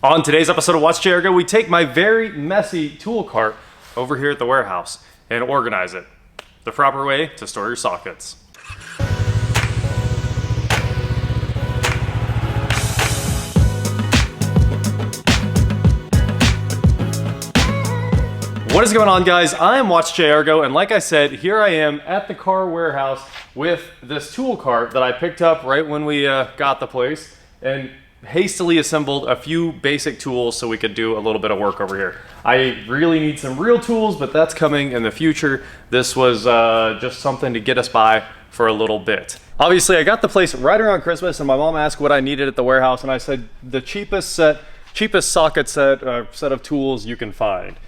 On today's episode of WatchJRGo, we take my very messy tool cart over here at the warehouse and organize it the proper way to store your sockets. What is going on, guys? I am WatchJRGo, and like I said, here I am at the car warehouse with this tool cart that I picked up right when we got the place and hastily assembled a few basic tools so we could do a little bit of work over here. I really need some real tools, but that's coming in the future. This was just something to get us by for a little bit. Obviously, I got the place right around Christmas, and my mom asked what I needed at the warehouse, and I said the cheapest socket set of tools you can find.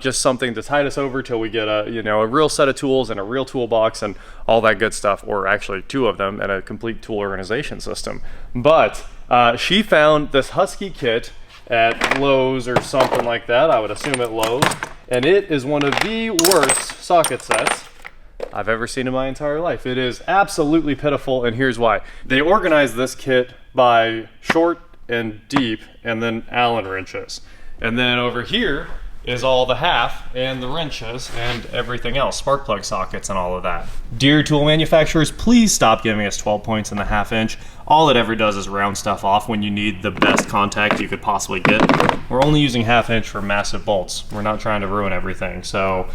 Just something to tide us over till we get a real set of tools and a real toolbox and all that good stuff, or actually two of them, and a complete tool organization system. But she found this Husky kit at Lowe's or something like that. I would assume at Lowe's, and it is one of the worst socket sets I've ever seen in my entire life. It is absolutely pitiful, and here's why. They organized this kit by short and deep, and then Allen wrenches, and then over here is all the half and the wrenches and everything else, spark plug sockets and all of that. Dear tool manufacturers, please stop giving us 12 points in the half-inch. All it ever does is round stuff off when you need the best contact you could possibly get. We're only using half-inch for massive bolts. We're not trying to ruin everything, so,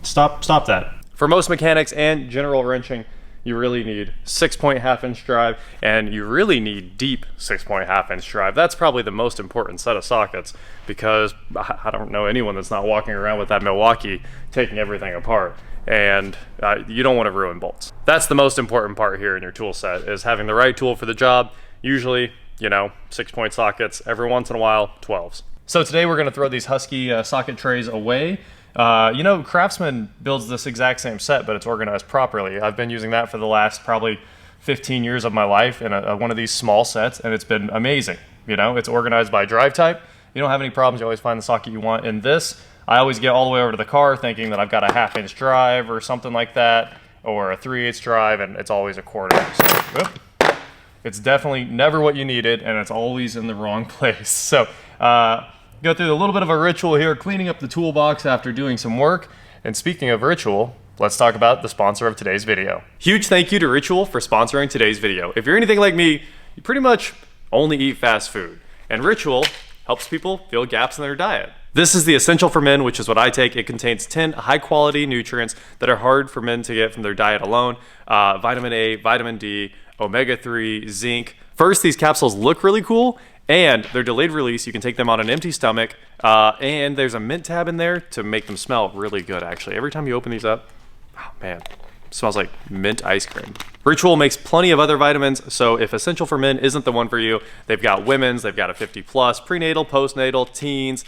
stop that. For most mechanics and general wrenching, you really need 6-point half-inch drive, and you really need deep 6-point half-inch drive. That's probably the most important set of sockets, because I don't know anyone that's not walking around with that Milwaukee taking everything apart, and you don't want to ruin bolts. That's the most important part here in your tool set, is having the right tool for the job. Usually, 6-point sockets, every once in a while, 12s. So today we're going to throw these Husky socket trays away. Craftsman builds this exact same set, but it's organized properly. I've been using that for the last probably 15 years of my life in one of these small sets, and it's been amazing. It's organized by drive type. You don't have any problems. You always find the socket you want. In this, I always get all the way over to the car thinking that I've got a half-inch drive or something like that, or a 3/8 drive, and it's always a 1/4. So, it's definitely never what you needed, and it's always in the wrong place. So, go through a little bit of a ritual here, cleaning up the toolbox after doing some work. And speaking of ritual, let's talk about the sponsor of today's video. Huge thank you to Ritual for sponsoring today's video. If you're anything like me, you pretty much only eat fast food. And Ritual helps people fill gaps in their diet. This is the Essential for Men, which is what I take. It contains 10 high-quality nutrients that are hard for men to get from their diet alone. Vitamin A, vitamin D, omega-3, zinc. First, these capsules look really cool, and they're delayed release. You can take them on an empty stomach, and there's a mint tab in there to make them smell really good, actually. Every time you open these up, oh man, it smells like mint ice cream. Ritual makes plenty of other vitamins, so if Essential for Men isn't the one for you, they've got women's, they've got a 50+, prenatal, postnatal, teens.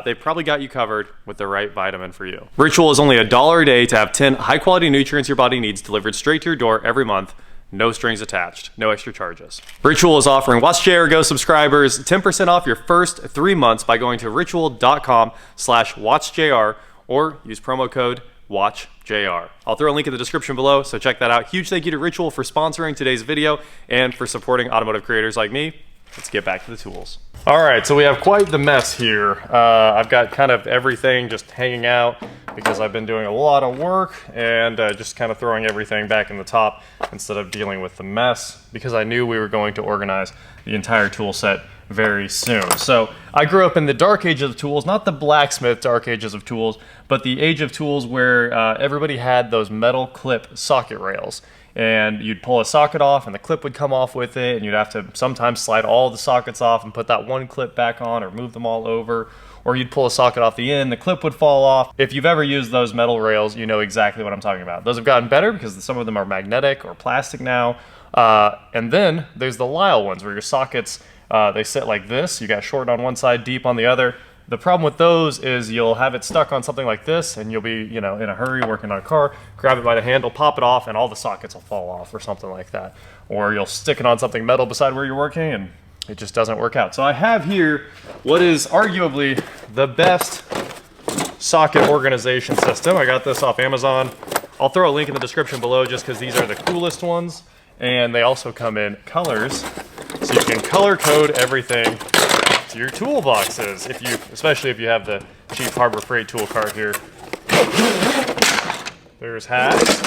They've probably got you covered with the right vitamin for you. Ritual is only $1 a day to have 10 high-quality nutrients your body needs delivered straight to your door every month. No strings attached, no extra charges. Ritual is offering WatchJRGo subscribers 10% off your first 3 months by going to ritual.com/watchjr or use promo code WatchJR. I'll throw a link in the description below, so check that out. Huge thank you to Ritual for sponsoring today's video and for supporting automotive creators like me. Let's get back to the tools. All right, so we have quite the mess here. I've got kind of everything just hanging out because I've been doing a lot of work and just kind of throwing everything back in the top instead of dealing with the mess, because I knew we were going to organize the entire tool set very soon. So I grew up in the dark age of tools, not the blacksmith dark ages of tools, but the age of tools where everybody had those metal clip socket rails. And you'd pull a socket off and the clip would come off with it, and you'd have to sometimes slide all the sockets off and put that one clip back on or move them all over, or you'd pull a socket off the end, the clip would fall off. If you've ever used those metal rails, you know exactly what I'm talking about. Those have gotten better because some of them are magnetic or plastic now. And then there's the Lisle ones where your sockets, they sit like this. You got short on one side, deep on the other. The problem with those is you'll have it stuck on something like this, and you'll be, in a hurry working on a car, grab it by the handle, pop it off, and all the sockets will fall off or something like that. Or you'll stick it on something metal beside where you're working, and it just doesn't work out. So I have here what is arguably the best socket organization system. I got this off Amazon. I'll throw a link in the description below just because these are the coolest ones, and they also come in colors, so you can color code everything to your toolboxes, especially if you have the cheap Harbor Freight tool cart here. There's hats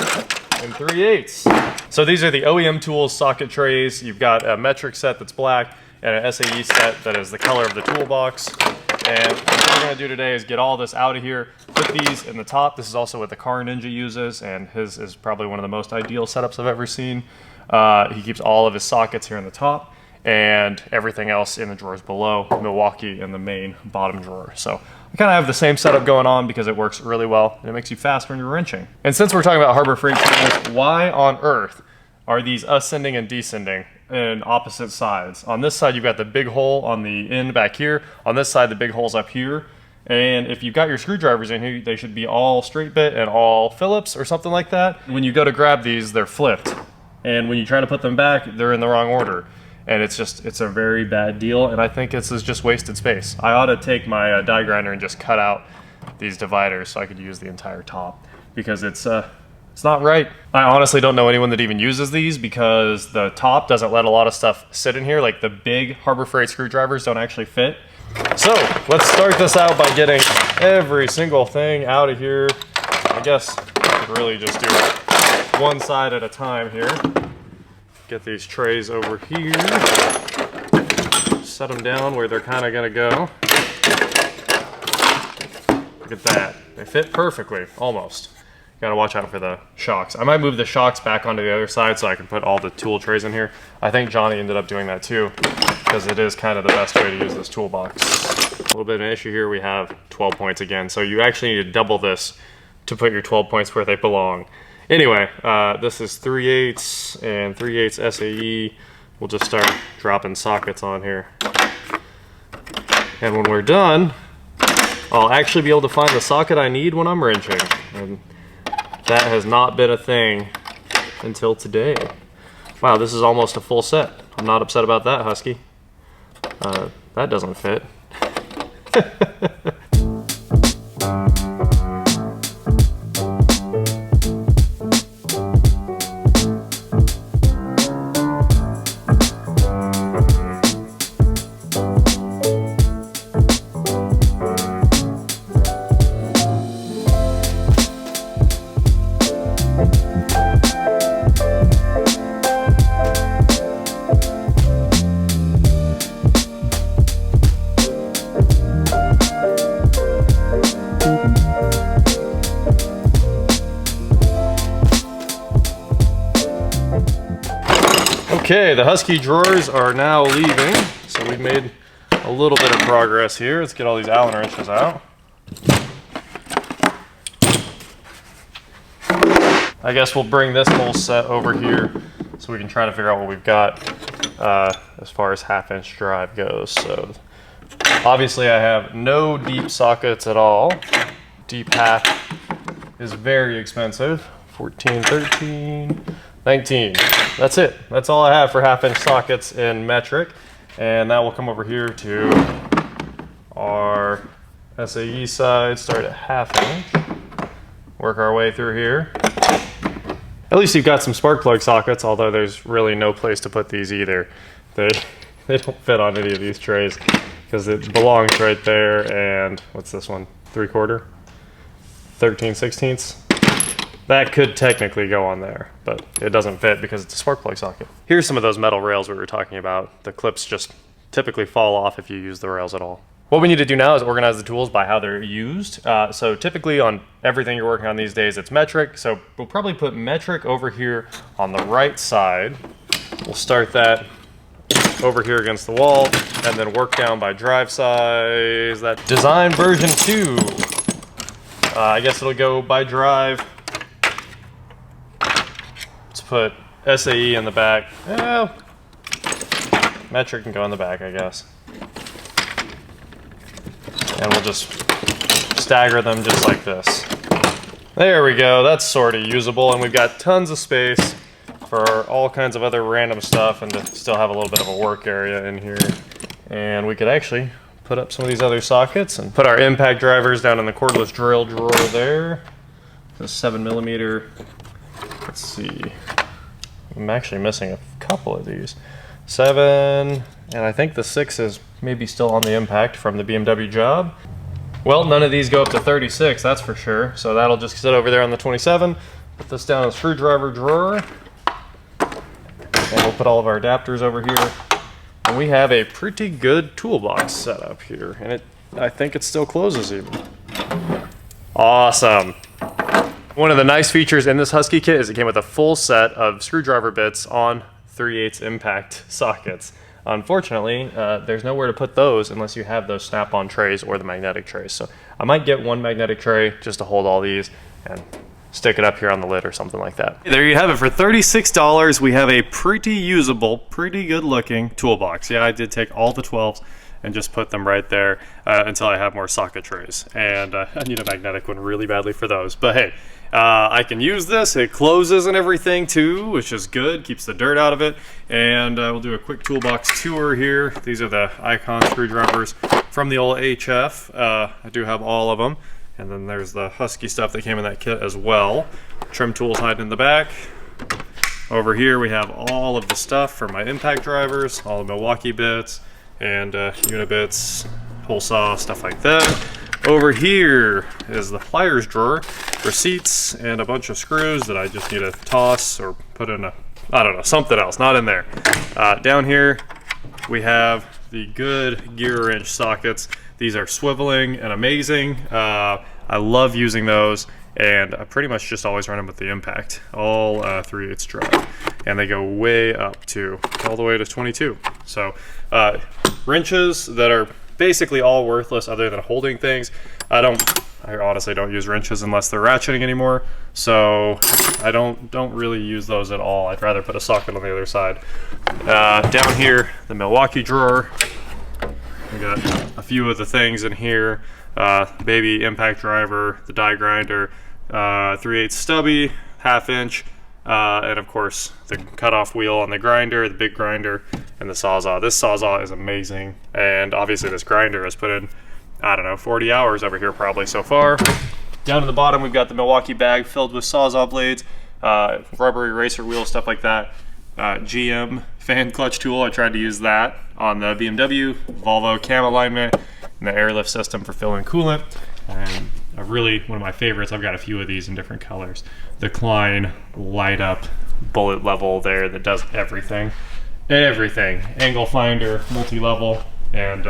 and 3/8. So these are the OEM Tools socket trays. You've got a metric set that's black and an SAE set that is the color of the toolbox. And what we're gonna do today is get all this out of here, put these in the top. This is also what the Car Ninja uses, and his is probably one of the most ideal setups I've ever seen. He keeps all of his sockets here in the top and everything else in the drawers below, Milwaukee in the main bottom drawer. So we kind of have the same setup going on because it works really well and it makes you fast when you're wrenching. And since we're talking about Harbor Freight tools, why on earth are these ascending and descending in opposite sides? On this side, you've got the big hole on the end back here. On this side, the big hole's up here. And if you've got your screwdrivers in here, they should be all straight bit and all Phillips or something like that. When you go to grab these, they're flipped. And when you try to put them back, they're in the wrong order. And it's a very bad deal, and I think this is just wasted space. I ought to take my die grinder and just cut out these dividers so I could use the entire top, because it's not right. I honestly don't know anyone that even uses these because the top doesn't let a lot of stuff sit in here. Like the big Harbor Freight screwdrivers don't actually fit. So let's start this out by getting every single thing out of here. I guess I could really just do it one side at a time here. Get these trays over here, set them down where they're kind of gonna go. Look at that, they fit perfectly, almost. Gotta watch out for the shocks. I might move the shocks back onto the other side so I can put all the tool trays in here. I think Johnny ended up doing that too, because it is kind of the best way to use this toolbox. A little bit of an issue here, we have 12 points again, so you actually need to double this to put your 12 points where they belong. Anyway, this is 3/8 and 3/8 SAE. We'll just start dropping sockets on here. And when we're done, I'll actually be able to find the socket I need when I'm wrenching. And that has not been a thing until today. Wow, this is almost a full set. I'm not upset about that, Husky. That doesn't fit. Okay, the Husky drawers are now leaving, so we've made a little bit of progress here. Let's get all these Allen wrenches out. I guess we'll bring this whole set over here so we can try to figure out what we've got as far as 1/2" drive goes. So obviously I have no deep sockets at all. Deep half is very expensive. 14, 13, 19. That's it. That's all I have for 1/2" sockets in metric. And now we'll come over here to our SAE side, start at 1/2", work our way through here. At least you've got some spark plug sockets, although there's really no place to put these either. They don't fit on any of these trays because it belongs right there. And what's this one? 3/4? 13/16? That could technically go on there, but it doesn't fit because it's a spark plug socket. Here's some of those metal rails we were talking about. The clips just typically fall off if you use the rails at all. What we need to do now is organize the tools by how they're used. So typically on everything you're working on these days, it's metric. So we'll probably put metric over here on the right side. We'll start that over here against the wall and then work down by drive size. That design version 2. I guess it'll go by drive. Let's put SAE in the back. Well, metric can go in the back, I guess. And we'll just stagger them just like this. There we go, that's sort of usable, and we've got tons of space for all kinds of other random stuff and to still have a little bit of a work area in here. And we could actually put up some of these other sockets and put our impact drivers down in the cordless drill drawer there. The 7mm. Let's see. I'm actually missing a couple of these. 7, and I think the 6 is maybe still on the impact from the BMW job. Well, none of these go up to 36, that's for sure. So that'll just sit over there on the 27. Put this down in the screwdriver drawer. And we'll put all of our adapters over here. And we have a pretty good toolbox set up here. And I think it still closes even. Awesome. One of the nice features in this Husky kit is it came with a full set of screwdriver bits on 3/8 impact sockets. Unfortunately, there's nowhere to put those unless you have those snap-on trays or the magnetic trays. So I might get one magnetic tray just to hold all these and stick it up here on the lid or something like that. There you have it. For $36, we have a pretty usable, pretty good looking toolbox. Yeah, I did take all the 12s and just put them right there until I have more socket trays. And I need a magnetic one really badly for those. But hey, I can use this. It closes and everything too, which is good. Keeps the dirt out of it. And we'll do a quick toolbox tour here. These are the Icon screwdrivers from the old HF. I do have all of them. And then there's the Husky stuff that came in that kit as well. Trim tools hiding in the back. Over here we have all of the stuff for my impact drivers, all the Milwaukee bits and unit bits, hole saw, stuff like that. Over here is the pliers drawer, receipts, and a bunch of screws that I just need to toss or put in I don't know, something else, not in there. Down here we have the good gear wrench sockets. These are swiveling and amazing. I love using those, and I pretty much just always run them with the impact, all 3/8 drive, and they go way up to all the way to 22. So wrenches that are basically all worthless other than holding things. I honestly don't use wrenches unless they're ratcheting anymore, so I don't really use those at all. I'd rather put a socket on the other side. Down here, the Milwaukee drawer. We got a few of the things in here. Baby impact driver, the die grinder, 3/8 stubby, 1/2 inch, and of course the cutoff wheel on the grinder, the big grinder, and the Sawzall. This Sawzall is amazing, and obviously this grinder has put in, I don't know, 40 hours over here probably so far. Down at the bottom we've got the Milwaukee bag filled with Sawzall blades, rubber eraser wheels, stuff like that. GM fan clutch tool, I tried to use that on the BMW, Volvo cam alignment, and the airlift system for filling coolant. And one of my favorites, I've got a few of these in different colors, the Klein light up bullet level there that does everything. Angle finder, multi-level. And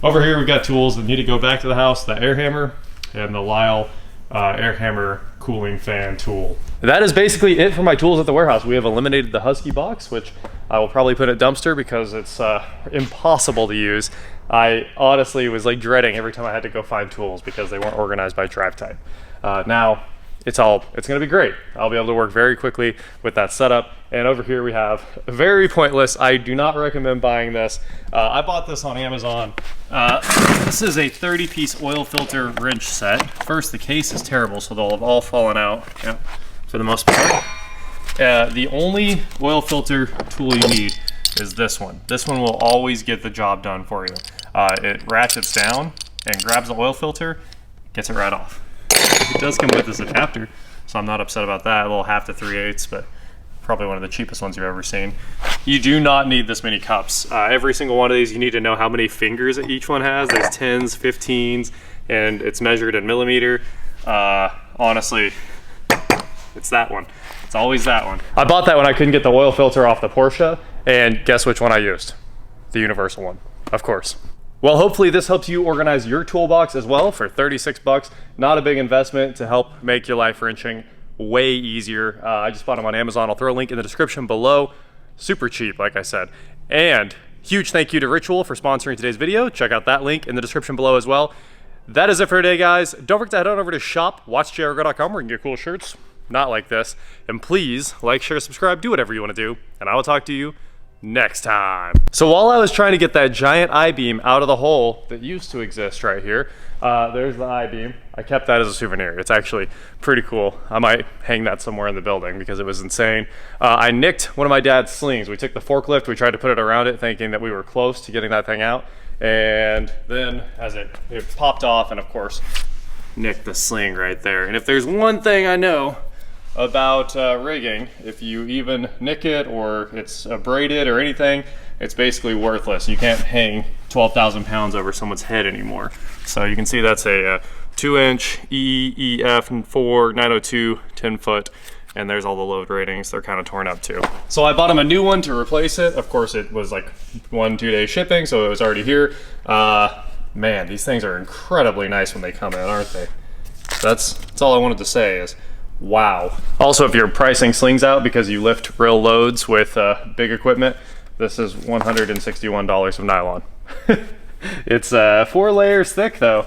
over here we've got tools that need to go back to the house, the air hammer and the Lyle air hammer cooling fan tool. That is basically it for my tools at the warehouse. We have eliminated the Husky box, which I will probably put in a dumpster because it's impossible to use. I honestly was like dreading every time I had to go find tools because they weren't organized by drive type. Now it's gonna be great. I'll be able to work very quickly with that setup. And over here we have very pointless. I do not recommend buying this. I bought this on Amazon. This is a 30-piece oil filter wrench set. First, the case is terrible, so they'll have all fallen out. Yep. For the most part. The only oil filter tool you need is this one. This one will always get the job done for you. It ratchets down and grabs the oil filter, gets it right off. It does come with this adapter, so I'm not upset about that. A little 1/2 to 3/8, but probably one of the cheapest ones you've ever seen. You do not need this many cups. Every single one of these, you need to know how many fingers each one has. There's 10s, 15s, and it's measured in millimeter. Honestly, it's that one. It's always that one. I bought that when I couldn't get the oil filter off the Porsche, and guess which one I used? The universal one, of course. Well, hopefully this helps you organize your toolbox as well for 36 bucks. Not a big investment to help make your life wrenching way easier. I just bought them on Amazon. I'll throw a link in the description below. Super cheap, like I said. And huge thank you to Ritual for sponsoring today's video. Check out that link in the description below as well. That is it for today, guys. Don't forget to head on over to shop.WatchJRGo.com where you can get cool shirts, not like this. And please like, share, subscribe, do whatever you want to do. And I will talk to you next time. So while I was trying to get that giant I-beam out of the hole that used to exist right here, there's the I-beam. I kept that as a souvenir. It's actually pretty cool. I might hang that somewhere in the building because it was insane. I nicked one of my dad's slings. We took the forklift, we tried to put it around it thinking that we were close to getting that thing out. And then as it popped off, and of course, nicked the sling right there. And if there's one thing I know about rigging, if you even nick it or it's braided or anything it's basically worthless. You can't hang 12,000 pounds over someone's head anymore. So you can see that's a 2-inch EEF 4 902 10-foot, and there's all the load ratings. They're kind of torn up too. So I bought him a new one to replace it. Of course, it was like 1-2 day shipping, so it was already here. Man, these things are incredibly nice when they come in, aren't they? That's all I wanted to say is, wow. Also, if you're pricing slings out because you lift real loads with big equipment, this is $161 of nylon. It's 4 layers thick though.